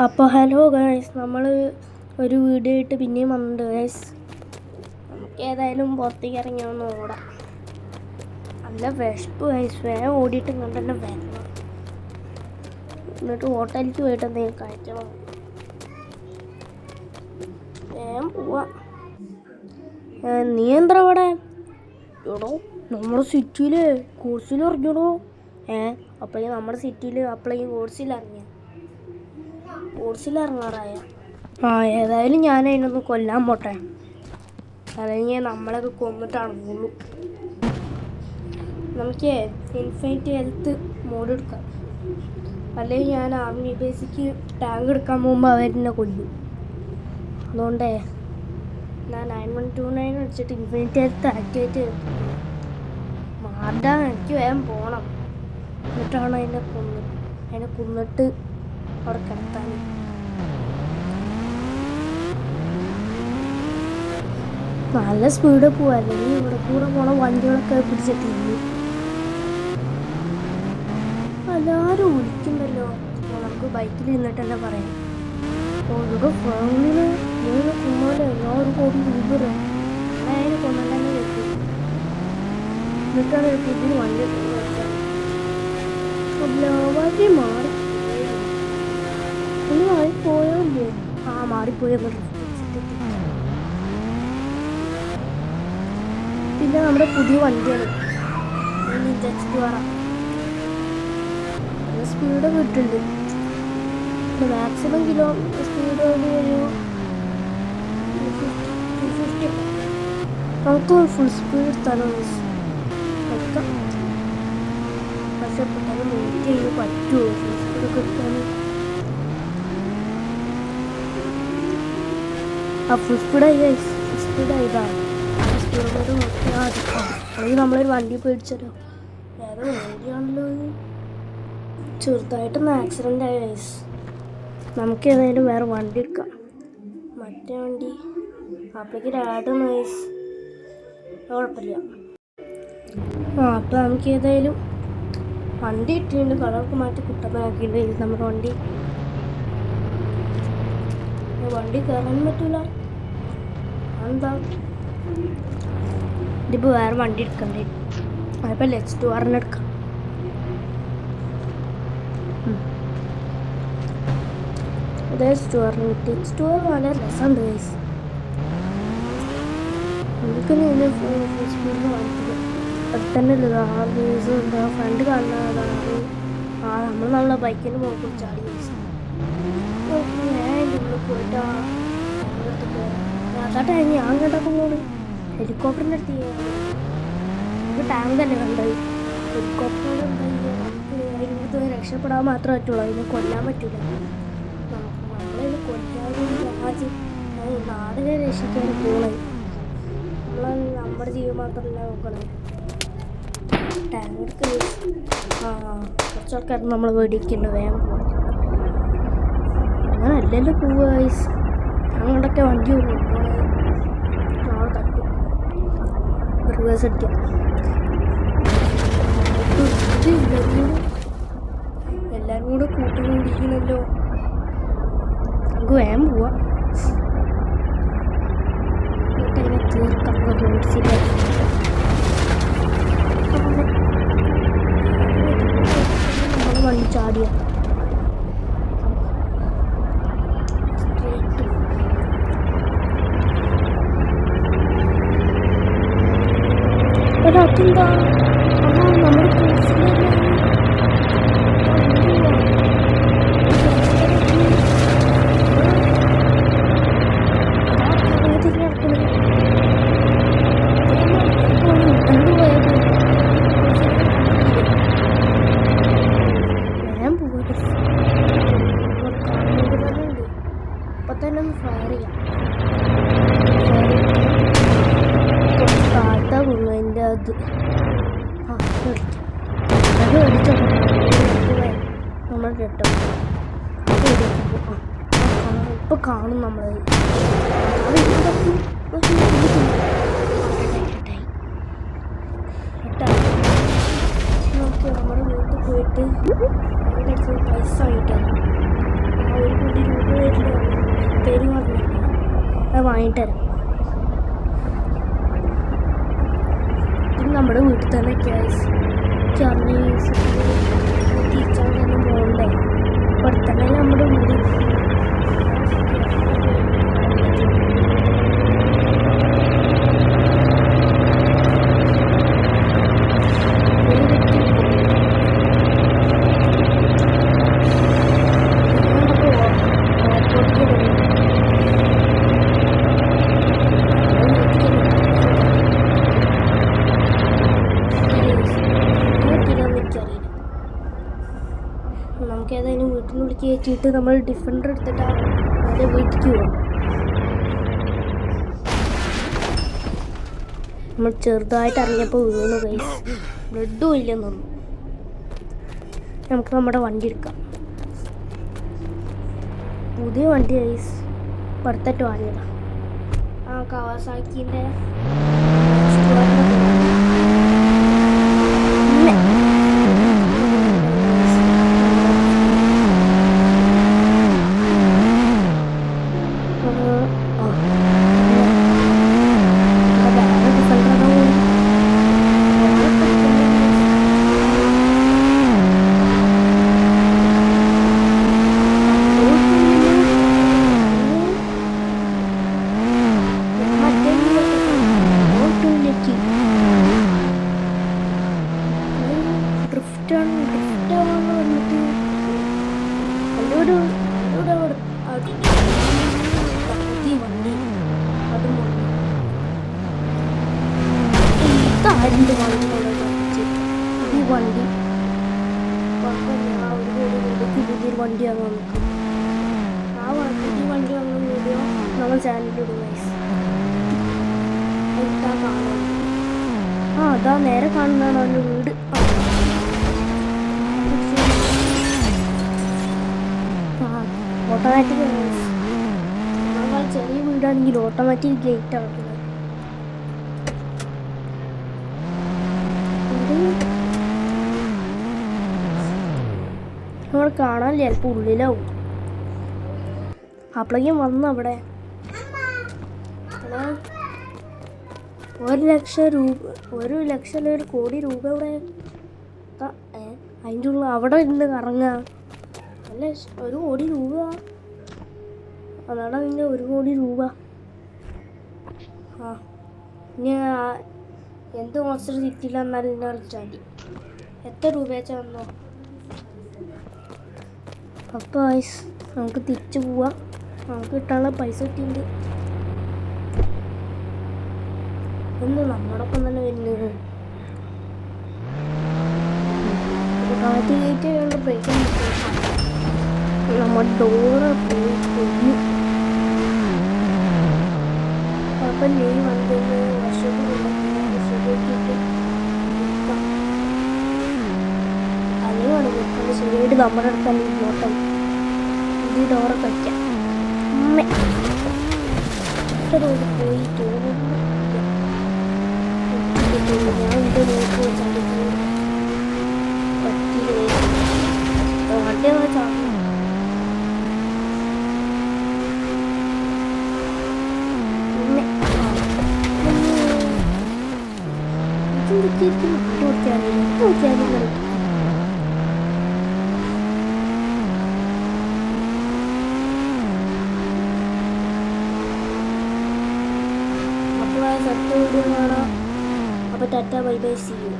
അപ്പോൾ hello guys, നമ്മൾ ഒരു വീഡിയോ ആയിട്ട് പിന്നെയും വന്നിട്ടുണ്ട് ഗൈസ്. നമുക്ക് ഏതായാലും പുറത്തേക്ക് ഇറങ്ങി ഒന്ന് ഓടാം. നല്ല വിശപ്പ് ഗൈസ്, വേഗം ഓടിയിട്ട് ഇങ്ങോട്ട് തന്നെ വരണം. എന്നിട്ട് ഹോട്ടലിലേക്ക് പോയിട്ട് എന്തെങ്കിലും കഴിക്കണം. വേഗം പോവാം. നീ എന്താ അവിടെ? എടോ, നമ്മുടെ സിറ്റിയിൽ കോഴ്സിൽ ഇറങ്ങിയടോ. അപ്പോഴേക്കും നമ്മുടെ സിറ്റിയിൽ അപ്പോഴേക്കും കോഴ്സിലിറങ്ങാറായ. ഏതായാലും ഞാൻ അതിനൊന്ന് കൊല്ലാൻ പോട്ടെ, അല്ലെങ്കിൽ നമ്മളൊക്കെ കൊന്നിട്ടാണെന്നുള്ളൂ. നമുക്ക് ഇൻഫിനിറ്റി ഹെൽത്ത് മോഡ് എടുക്കാം, അല്ലെങ്കിൽ ഞാൻ ആർമി ബേസിക്ക് ടാങ്ക് എടുക്കാൻ പോകുമ്പോൾ അവരെന്നെ കൊല്ലും. അതുകൊണ്ടേ ഞാൻ 9129 അടിച്ചിട്ട് ഇൻഫിനിറ്റി ഹെൽത്ത് ആക്ടിവേറ്റ് ചെയ്തു. മാറാൻ എനിക്ക് വേഗം പോകണം. എന്നിട്ടാണ് അതിനെ കൊന്നിട്ട് അവിടെ കിടത്താൻ. നല്ല സ്പീഡിൽ പോവാ, അല്ലെങ്കിൽ ഇവിടെ കൂടെ പോണ വണ്ടികളൊക്കെ പിടിച്ചിട്ടില്ല. എല്ലാവരും വിളിക്കുന്നുണ്ടല്ലോ, നമുക്ക് ബൈക്കിൽ നിന്നിട്ട് തന്നെ പറയാം. ഇവിടെ ഫാമിലിന് കുമ്മാലെ എല്ലാവരും കൂടി വിവരം അതിനെ കൊണ്ടുതന്നെ വെക്കും. എന്നിട്ടാണ് ഇതിന് വണ്ടി വെച്ചാൽ വണ്ടി മാറിപ്പോയല്ലേ. മാറിപ്പോയ. പിന്നെ നമ്മുടെ പുതിയ വണ്ടിയാണ് സ്പീഡ് കിട്ടുന്നുണ്ട്. മാക്സിമം കിലോ സ്പീഡ് ഒരു 250. നമുക്ക് ഫുൾ സ്പീഡ് എടുത്താലോ വെക്കാം. പക്ഷെ പെട്ടെന്ന് വെയിറ്റ് ചെയ്ത് പറ്റുമോ ഫുൾ സ്പീഡൊക്കെ എടുക്കാൻ? ഫുൾ സ്പീഡായതാണ്. അല്ലെങ്കിൽ നമ്മളൊരു വണ്ടി പേടിച്ചാലോ. വേറെ ഓടിയാണല്ലോ. ചെറുതായിട്ടൊന്ന് ആക്സിഡൻ്റ് ആയ ഗൈസ്. നമുക്ക് ഏതായാലും വേറെ വണ്ടി എടുക്കാം. മറ്റേ വണ്ടി അപ്പോഴേക്ക് രാടൊന്ന് ഗൈസ് കുഴപ്പമില്ല. അപ്പോൾ നമുക്ക് ഏതായാലും വണ്ടി ഇട്ടിട്ടുണ്ട്. കളറൊക്കെ മാറ്റി കുട്ടപ്പനാക്കിയിട്ടുണ്ട് നമ്മുടെ വണ്ടി കയറാൻ പറ്റില്ല. എന്താ ഇതിപ്പോൾ വേറെ വണ്ടി എടുക്കണ്ടേ? അതിപ്പോൾ ലെക്സ്റ്റ് എടുക്കാം. അതേ സ്റ്റോർ വളരെ രസമുണ്ട് ഗൈസ്. നമുക്കിനി സ്പീഡിൽ വാങ്ങിക്കുക. അടുത്തന്നെ ആർമീസ് ഉണ്ട്, ഫ്രണ്ട് കാണുന്നതാണ്. നമ്മൾ നല്ല ബൈക്കിന് മുകളിൽ ചാടി ഗൈസ്. ഞാൻ എൻ്റെ ഉള്ളിൽ പോയിട്ട് അതായിട്ട് ഞാൻ കണ്ടപ്പോൾ പോണ് ഹെലികോപ്റ്ററിൻ്റെ അടുത്ത് നമുക്ക് ടാങ്ക് തന്നെ കണ്ടത്. ഹെലികോപ്റ്ററിൻ്റെ നമുക്ക് അതിനകത്ത് രക്ഷപ്പെടാൻ മാത്രമേ പറ്റുള്ളൂ, അതിനെ കൊല്ലാൻ പറ്റില്ല. നമ്മളതിനെ കൊല്ലാതെ നാടിനെ രക്ഷിക്കാൻ പോണേ. നമ്മുടെ ജീവൻ മാത്രമല്ല നോക്കണേ. ടാങ്ക് എടുത്ത് കുറച്ച് ആൾക്കാർ നമ്മൾ മേടിക്കേണ്ട വേഗം പോകണം. അങ്ങനെ അല്ലല്ലോ പോവുക ഗൈസ്. അങ്ങോട്ടൊക്കെ വണ്ടി വരും, നാളെ തട്ടും. റിവേഴ്സ് അടിക്കാം. എല്ലാവരും കൂടെ കൂട്ടിക്കൊണ്ടിരിക്കണല്ലോ. നമുക്ക് വേഗം പോവാം. എന്നിട്ട് അതിനെ തീർക്കാം റോഡ്സിലെ. നമ്മൾ വണ്ടി ചാടിയ അതെന്താ നമ്മുടെ ഇപ്പൊ തന്നെ ഒന്ന് ഫയർ ചെയ്യാം. താഴ്ത്താ പോകുന്നു അതിൻ്റെ അത് അടിച്ചോ നമ്മൾ കേട്ടോ. ഇപ്പൊ കാണും നമ്മൾ. നമ്മുടെ വീട്ടിൽ പോയിട്ട് പൈസ ആയിട്ടാണ് ഒരു കൂടി പേര് പറഞ്ഞു അത് വാങ്ങിട്ട് തരാം. ഇത് നമ്മുടെ വീട്ടിൽ തന്നെ ഗ്യാസ് തിരിച്ചാൽ തന്നെ പോകണ്ടേ. ഇവിടെ തന്നെ നമ്മുടെ വീട്. നമുക്ക് ഏതായാലും വീട്ടിനുള്ളിൽ കയറ്റിയിട്ട് നമ്മൾ ഡിഫൻഡർ എടുത്തിട്ടാണ് അവരുടെ വീട്ടിലേക്ക് പോവാം. നമ്മൾ ചെറുതായിട്ട് ഇറങ്ങിയപ്പോൾ വീണു ഗൈസ്. ബ്ലഡും ഇല്ലെന്ന് തോന്നുന്നു. നമുക്ക് നമ്മുടെ വണ്ടി എടുക്കാം. പുതിയ വണ്ടി ഗൈസ് പുറത്തിട്ട് വാങ്ങിയതാണ്. ആ കവാസാക്കിൻ്റെ ഈ വണ്ടി പുതിയൊരു വണ്ടിയാണ് നമുക്ക്. ആ പുതിയ വണ്ടി വന്ന വീഡിയോ നമ്മൾ ചാനലിലിടും ഗൈസ്. കാണാം. ആ അതാ നേരെ കാണുന്നതാണ് അവൻ്റെ വീട്. ഓട്ടോമാറ്റിക് നമ്മൾ ചെറിയ വീടാണെങ്കിൽ ഓട്ടോമാറ്റിക് ഗേറ്റ് ആക്കുന്നത്. നമ്മൾ കാണാൻ ചിലപ്പോൾ ഉള്ളിലാവും. അപ്പോഴേക്കും വന്നു അവിടെ 1,00,000 രൂപ 1,00,000 കോടി രൂപ ഇവിടെ അതിൻ്റെ ഉള്ളിൽ അവിടെ ഇരുന്ന് കറങ്ങുക. അല്ല 1 കോടി രൂപ അതാണ് അതിൻ്റെ 1 കോടി രൂപ. ആ ഇനി എന്ത് മോശം കിട്ടിയില്ല എന്നാലും എന്നെ വിളിച്ചാൽ എത്ര രൂപ വെച്ചാൽ വന്നോ. അപ്പോൾ നമുക്ക് തിരിച്ചു പോവാം. നമുക്ക് കിട്ടാനുള്ള പൈസ കിട്ടിയിട്ടുണ്ട്. എന്ന് നമ്മളൊപ്പം തന്നെ വരുന്നത് കാറ്റ് കയറ്റി വേണ്ട ബ്രേക്ക് നമ്മൾ ഡോറ് പോയി കൊഞ്ഞു. അപ്പം നീ വന്നിട്ട് വർഷത്തിട്ട് അല്ലെങ്കിൽ വെക്കാൻ ശരിയായിട്ട് നമ്മുടെ അടുത്ത് തന്നെ ഇങ്ങോട്ടും ഇത് ഡോറൊക്കെ വയ്ക്കാം. പോയി തോന്നുന്നു ഞാൻ എൻ്റെ നോക്കി വെച്ചാൽ പറ്റില്ലേ വണ്ടി വെച്ചാൽ നോക്കിയാൽ അപ്പോൾ സെറ്റ് വീഡിയോ കാണാം. അപ്പോൾ tata bye bye see U.